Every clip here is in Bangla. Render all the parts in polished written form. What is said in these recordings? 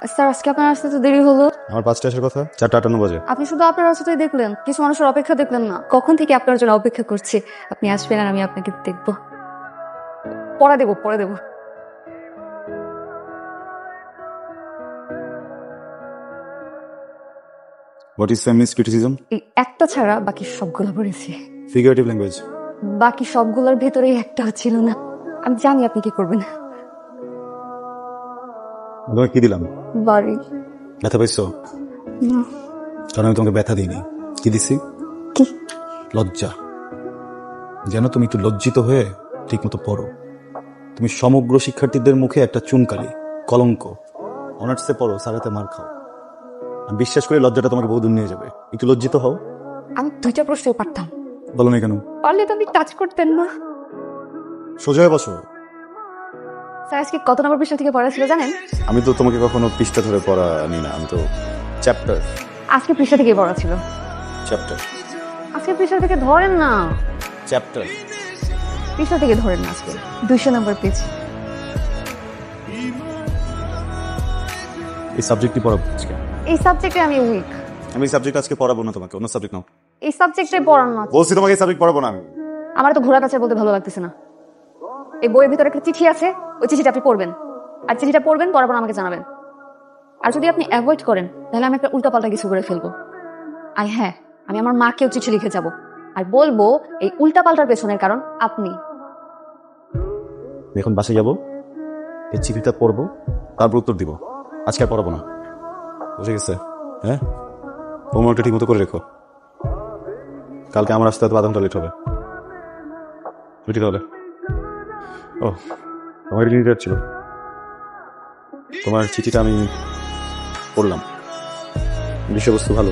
স্যার আজকে আপনার আসতে তো দেরি হলো। আমার 5টা আসার কথা, 4:58 বাজে। আপনি শুধু আপনার রাস্তাটাই দেখলেন, কিছু মানুষের অপেক্ষা দেখলেন না। কখন থেকে আপনার জন্য অপেক্ষা করছি, আপনি আসবেন আর আমি আপনাকে দেখবো। পড়া দেবো, পড়া দেবো। What is feminist criticism? এই একটা ছাড়া বাকি সবগুলো পড়েছি। Figurative language. বাকি সবগুলোর ভেতরেই একটা ছিল না। আমি জানি আপনি কি করবেন। তোমাকে কি দিলাম? বাড়ি। ব্যথা পাইছো? না। কারণ আমি তোমাকে ব্যথা দিইনি। কি দিছি? কি? লজ্জা। যেন তুমি একটু লজ্জিত হয়ে ঠিক মতো পড়ো। তুমি সমগ্র শিক্ষার্থীদের মুখে একটা চুনকালি, কলঙ্ক। অনার্সে পড়ো, সারাতে মার খাও। আমি বিশ্বাস করি লজ্জাটা তোমাকে বহুদূর নিয়ে যাবে। একটু লজ্জিত হও। আমি 2টা প্রশ্নই পারতাম। বলো না কেন? পারলে তো আপনি টাচ করতেন না। সোজা হয়ে বসো। স্যার আজকে কত নম্বর পৃষ্ঠা থেকে পড়া ছিল জানেন? আমি তো তোমাকে কখনো পৃষ্ঠা ধরে পড়া নি না, আমি তো চ্যাপ্টার। আজকে পৃষ্ঠা থেকে পড়া ছিল। চ্যাপ্টার। আজকে পৃষ্ঠা থেকে ধরেন না। চ্যাপ্টার। পৃষ্ঠা থেকে ধরেন না। আজকে 200 নম্বর পেজ। এই সাবজেক্টই পড়াবো আজকে। এই সাবজেক্টে আমি উইক। আমি এই সাবজেক্ট আজকে পড়াবো না তোমাকে, অন্য সাবজেক্ট নাও। এই সাবজেক্টে পড়ান না। বলছি তোমাকে এই সাবজেক্ট পড়াবো না আমি। আমার তো ঘোরা কাছে বলতে ভালো লাগতেছে না। এই বইয়ের ভিতরে একটা চিঠি আছে, ওই চিঠিটা আপনি পড়বেন। আর চিঠিটা পড়বেন, পড়ার পর আমাকে জানাবেন। আর যদি আপনি অ্যাভয়েড করেন তাহলে আমি একটা উল্টাপাল্টা কিছু করে ফেলবো। আর হ্যাঁ, আমি আমার মাকেও চিঠি লিখে যাব আর বলবো এই উল্টাপাল্টার পেছনের কারণ আপনি। এখন বাসায় যাবো, এই চিঠিটা পড়বো, তারপর উত্তর দিব। আজকে আর পড়াবো না, বুঝে গেছে? হ্যাঁ, হোমওয়ার্কটা ঠিক মতো করে রেখো। কালকে আমার আসতে হয়তো 1/2 ঘন্টা লেট হবে। ছুটি তাহলে। ও, তোমার রিলেটেড ছিল। তোমার চিঠিটা আমি পড়লাম, বিষয়বস্তু ভালো,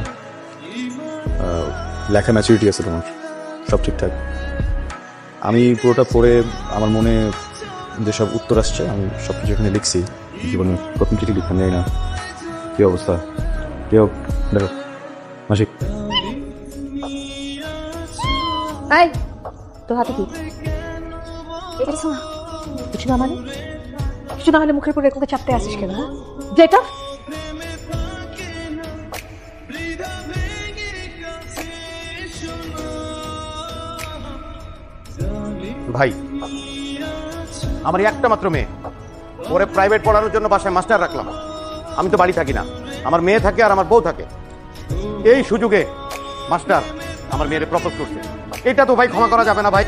লেখা ম্যাচুরিটি আছে তোমার, সব ঠিকঠাক। আমি পুরোটা পড়ে আমার মনে যেসব উত্তর আসছে আমি সব কিছু এখানে লিখছি। জীবনে প্রথম চিঠি লিখতাম, জানি না কি অবস্থা। কেউ দেখো মাসিক। এই তোর হাতে কি? এটা কিছু না। কিছু না মানে? কিছু না হলে মুখের উপর এরকম চাপতে আসিস কেন? যেটা ভাই, আমার একটা মাত্র মেয়ে, ওরে প্রাইভেট পড়ানোর জন্য বাসায় মাস্টার রাখলাম। আমি তো বাড়ি থাকি না, আমার মেয়ে থাকে আর আমার বউ থাকে। এই সুযোগে মাস্টার আমার মেয়েরে প্রপোজ করছে, এটা তো ভাই ক্ষমা করা যাবে না ভাই।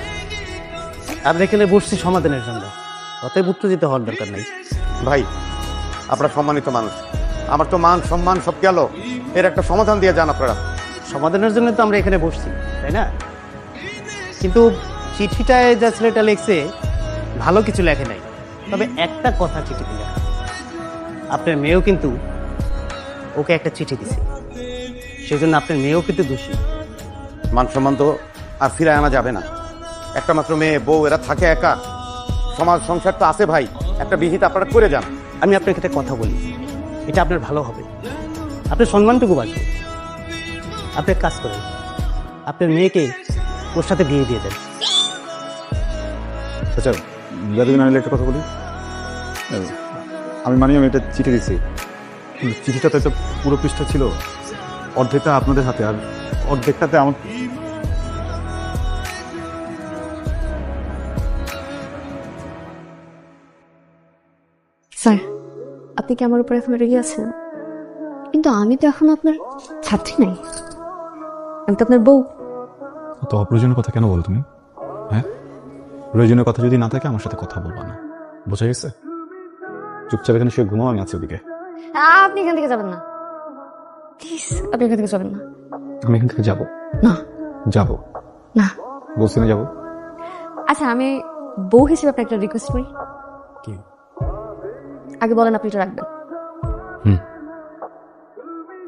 আমরা এখানে বসছি সমাধানের জন্য, অতএব উত্তেজিত হওয়ার দরকার নেই। ভাই আপনারা সম্মানিত মানুষ, আমার তো মান সম্মান সব গেল, এর একটা সমাধান দিয়ে যান আপনারা। সমাধানের জন্য তো আমরা এখানে বসছি, তাই না? কিন্তু চিঠিটায় যা ছেলেটা লিখছে ভালো কিছু লেখে নাই, তবে একটা কথা চিঠিতে লেখা, আপনার মেয়েও কিন্তু ওকে একটা চিঠি দিছে, সেজন্য আপনার মেয়েও কিন্তু দোষী। মান সম্মান তো আর ফিরে আনা যাবে না। একটা মাত্র মেয়ে, বউ, এরা থাকে একা। সমাজ সংসার তো আছে ভাই, একটা বিহিত আপনারা করে যান। আমি আপনার ক্ষেত্রে কথা বলি, এটা আপনার ভালো হবে, আপনার সম্মানটুকু বাঁচবে। আপনি এক কাজ করেন, আপনার মেয়েকে ওর সাথে বিয়ে দিয়ে দেন। আচ্ছা, যাদের না একটা কথা বলি, আমি আমি এটা চিঠি দিচ্ছি, চিঠিটাতে একটা পুরো পৃষ্ঠা ছিল, অর্ধেকটা আপনাদের হাতে আর অর্ধেকটাতে আমার। স্যার আপনি কি আমার উপর এখন রেগে আছেন? কিন্তু আমি তো এখন আপনার ছাত্রী নাই, আমি তো আপনার বউ। তো অপ্রয়োজনীয় কথা কেন বলো তুমি? হ্যাঁ, প্রয়োজনীয় কথা যদি না থাকে আমার সাথে কথা বলবা না, বোঝা গেছে? চুপচাপ এখানে শুয়ে ঘুমাও, আমি আছি ওদিকে। আপনি এখান থেকে যাবেন না, প্লিজ আপনি এখান থেকে যাবেন না। আমি এখান থেকে যাবো না। যাবো না বলছি না, যাবো। আচ্ছা, আমি বউ হিসেবে আপনার একটা রিকোয়েস্ট করি। কি? আগে বলেন আপনি এটা রাখবেন।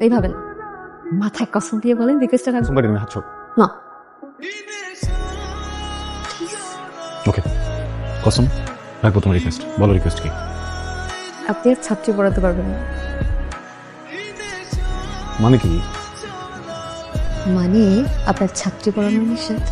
এইভাবে না, মাথায় কসম দিয়ে বলেন রিকোয়েস্টটা রাখবেন। সোমবারে তুমি হাত ছোট না। ওকে, কসম রাখবো তোমার রিকোয়েস্ট। বলো রিকোয়েস্ট কি? আপনি আর ছাত্রী পড়াতে পারবেন না। মানে কি? মানে আপনার ছাত্রী পড়ানোর নিষেধ।